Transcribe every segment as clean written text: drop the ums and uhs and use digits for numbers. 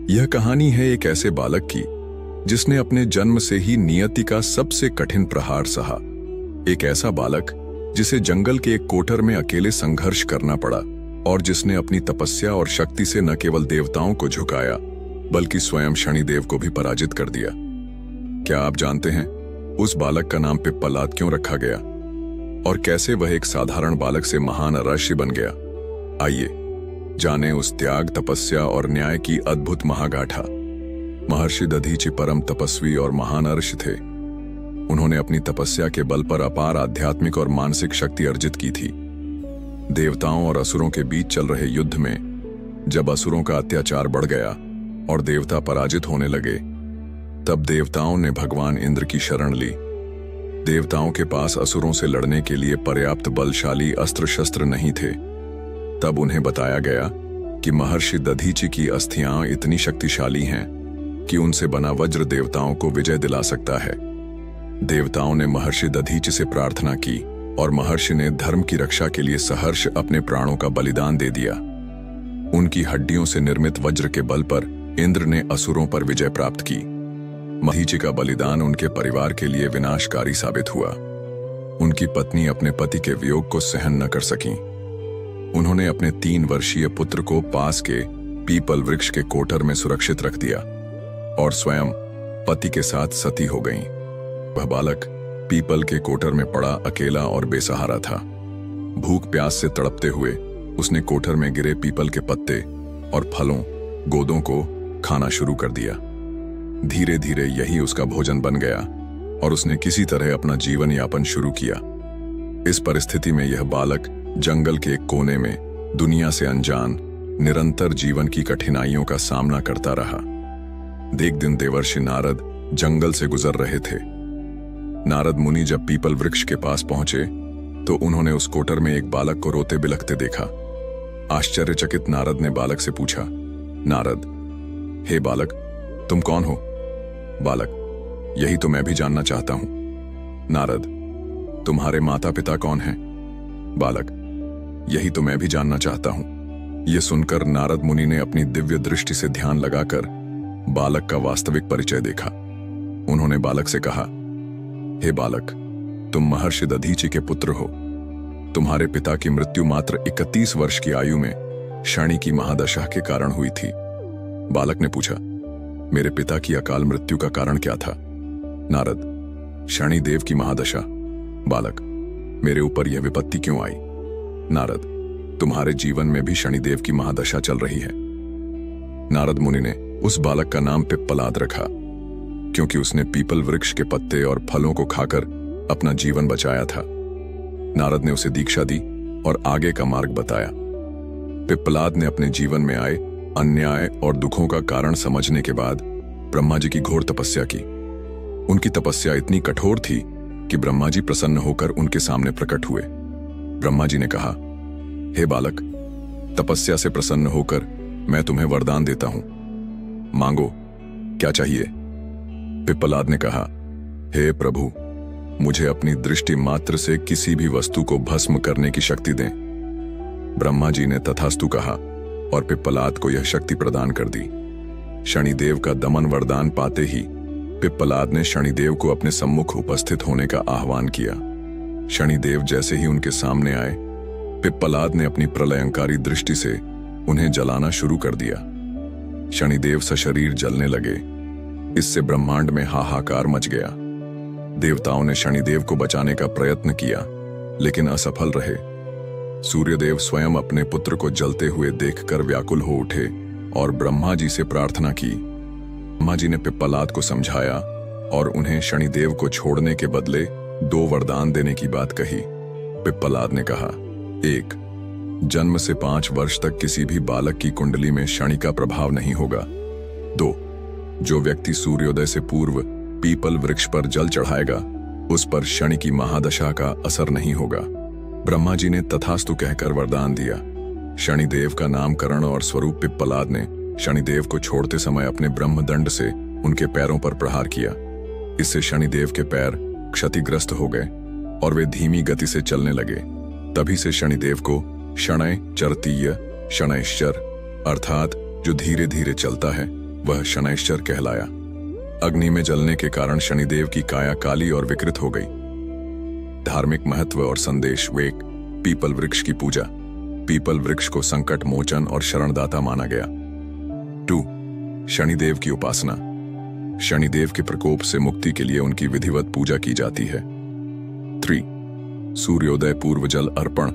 यह कहानी है एक ऐसे बालक की जिसने अपने जन्म से ही नियति का सबसे कठिन प्रहार सहा। एक ऐसा बालक जिसे जंगल के एक कोठर में अकेले संघर्ष करना पड़ा और जिसने अपनी तपस्या और शक्ति से न केवल देवताओं को झुकाया बल्कि स्वयं शनिदेव को भी पराजित कर दिया। क्या आप जानते हैं उस बालक का नाम पिप्पलाद क्यों रखा गया और कैसे वह एक साधारण बालक से महान ऋषि बन गया? आइए जानें उस त्याग, तपस्या और न्याय की अद्भुत महागाथा। महर्षि दधीचि परम तपस्वी और महान ऋषि थे। उन्होंने अपनी तपस्या के बल पर अपार आध्यात्मिक और मानसिक शक्ति अर्जित की थी। देवताओं और असुरों के बीच चल रहे युद्ध में जब असुरों का अत्याचार बढ़ गया और देवता पराजित होने लगे, तब देवताओं ने भगवान इंद्र की शरण ली। देवताओं के पास असुरों से लड़ने के लिए पर्याप्त बलशाली अस्त्र शस्त्र नहीं थे। तब उन्हें बताया गया कि महर्षि दधीचि की अस्थियां इतनी शक्तिशाली हैं कि उनसे बना वज्र देवताओं को विजय दिला सकता है। देवताओं ने महर्षि दधीचि से प्रार्थना की और महर्षि ने धर्म की रक्षा के लिए सहर्ष अपने प्राणों का बलिदान दे दिया। उनकी हड्डियों से निर्मित वज्र के बल पर इंद्र ने असुरों पर विजय प्राप्त की। दधीचि का बलिदान उनके परिवार के लिए विनाशकारी साबित हुआ। उनकी पत्नी अपने पति के वियोग को सहन न कर सकी। उन्होंने अपने 3 वर्षीय पुत्र को पास के पीपल वृक्ष के कोठर में सुरक्षित रख दिया और स्वयं पति के साथ सती हो गईं। वह बालक पीपल के कोठर में पड़ा अकेला और बेसहारा था। भूख प्यास से तड़पते हुए उसने कोठर में गिरे पीपल के पत्ते और फलों, गोदों को खाना शुरू कर दिया। धीरे धीरे यही उसका भोजन बन गया और उसने किसी तरह अपना जीवन यापन शुरू किया। इस परिस्थिति में यह बालक जंगल के एक कोने में दुनिया से अनजान निरंतर जीवन की कठिनाइयों का सामना करता रहा। एक दिन देवर्षि नारद जंगल से गुजर रहे थे। नारद मुनि जब पीपल वृक्ष के पास पहुंचे तो उन्होंने उस कोठर में एक बालक को रोते बिलखते देखा। आश्चर्यचकित नारद ने बालक से पूछा, नारद, हे बालक, तुम कौन हो? बालक, यही तो मैं भी जानना चाहता हूं। नारद, तुम्हारे माता पिता कौन हैं? बालक, यही तो मैं भी जानना चाहता हूं। यह सुनकर नारद मुनि ने अपनी दिव्य दृष्टि से ध्यान लगाकर बालक का वास्तविक परिचय देखा। उन्होंने बालक से कहा, हे बालक, तुम महर्षि दधीचि के पुत्र हो। तुम्हारे पिता की मृत्यु मात्र 31 वर्ष की आयु में शनि की महादशा के कारण हुई थी। बालक ने पूछा, मेरे पिता की अकाल मृत्यु का कारण क्या था? नारद, शनि देव की महादशा। बालक, मेरे ऊपर यह विपत्ति क्यों आई? नारद, तुम्हारे जीवन में भी शनिदेव की महादशा चल रही है। नारद मुनि ने उस बालक का नाम पिप्पलाद रखा क्योंकि उसने पीपल वृक्ष के पत्ते और फलों को खाकर अपना जीवन बचाया था। नारद ने उसे दीक्षा दी और आगे का मार्ग बताया। पिप्पलाद ने अपने जीवन में आए अन्याय और दुखों का कारण समझने के बाद ब्रह्मा जी की घोर तपस्या की। उनकी तपस्या इतनी कठोर थी कि ब्रह्मा जी प्रसन्न होकर उनके सामने प्रकट हुए। ब्रह्मा जी ने कहा, हे बालक, तपस्या से प्रसन्न होकर मैं तुम्हें वरदान देता हूं। मांगो, क्या चाहिए? पिप्पलाद ने कहा, हे प्रभु, मुझे अपनी दृष्टि मात्र से किसी भी वस्तु को भस्म करने की शक्ति दें। ब्रह्मा जी ने तथास्तु कहा और पिप्पलाद को यह शक्ति प्रदान कर दी। शनिदेव का दमन वरदान पाते ही पिप्पलाद ने शनिदेव को अपने सम्मुख उपस्थित होने का आह्वान किया। शनिदेव जैसे ही उनके सामने आए, पिप्पलाद ने अपनी प्रलयंकारी दृष्टि से उन्हें जलाना शुरू कर दिया। शनिदेव सशरीर जलने लगे। इससे ब्रह्मांड में हाहाकार मच गया। देवताओं ने शनिदेव को बचाने का प्रयत्न किया लेकिन असफल रहे। सूर्यदेव स्वयं अपने पुत्र को जलते हुए देखकर व्याकुल हो उठे और ब्रह्मा जी से प्रार्थना की। ब्रह्मा जी ने पिप्पलाद को समझाया और उन्हें शनिदेव को छोड़ने के बदले 2 वरदान देने की बात कही। पिप्पलाद ने कहा, 1, जन्म से 5 वर्ष तक किसी भी बालक की कुंडली में शनि का प्रभाव नहीं होगा। 2, जो व्यक्ति सूर्योदय से पूर्व पीपल वृक्ष पर जल चढ़ाएगा उस पर शनि की महादशा का असर नहीं होगा। ब्रह्मा जी ने तथास्तु कहकर वरदान दिया। शनिदेव का नामकरण और स्वरूप पिप्पलाद ने शनिदेव को छोड़ते समय अपने ब्रह्मदंड से उनके पैरों पर प्रहार किया। इससे शनिदेव के पैर क्षतिग्रस्त हो गए और वे धीमी गति से चलने लगे। तभी से शनिदेव को शनय चरतीय शनैश्चर अर्थात जो धीरे धीरे चलता है वह शनैश्चर कहलाया। अग्नि में जलने के कारण शनिदेव की काया काली और विकृत हो गई। धार्मिक महत्व और संदेश वेक पीपल वृक्ष की पूजा। पीपल वृक्ष को संकट मोचन और शरणदाता माना गया। 2. शनिदेव की उपासना। शनिदेव के प्रकोप से मुक्ति के लिए उनकी विधिवत पूजा की जाती है। 3. सूर्योदय पूर्व जल अर्पण।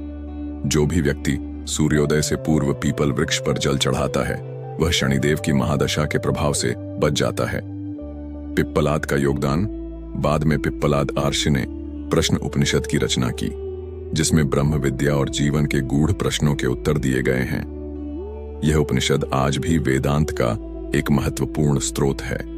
जो भी व्यक्ति सूर्योदय से पूर्व पीपल वृक्ष पर जल चढ़ाता है वह शनिदेव की महादशा के प्रभाव से बच जाता है। पिप्पलाद का योगदान। बाद में पिप्पलाद आर्षि ने प्रश्न उपनिषद की रचना की, जिसमें ब्रह्म विद्या और जीवन के गूढ़ प्रश्नों के उत्तर दिए गए हैं। यह उपनिषद आज भी वेदांत का एक महत्वपूर्ण स्रोत है।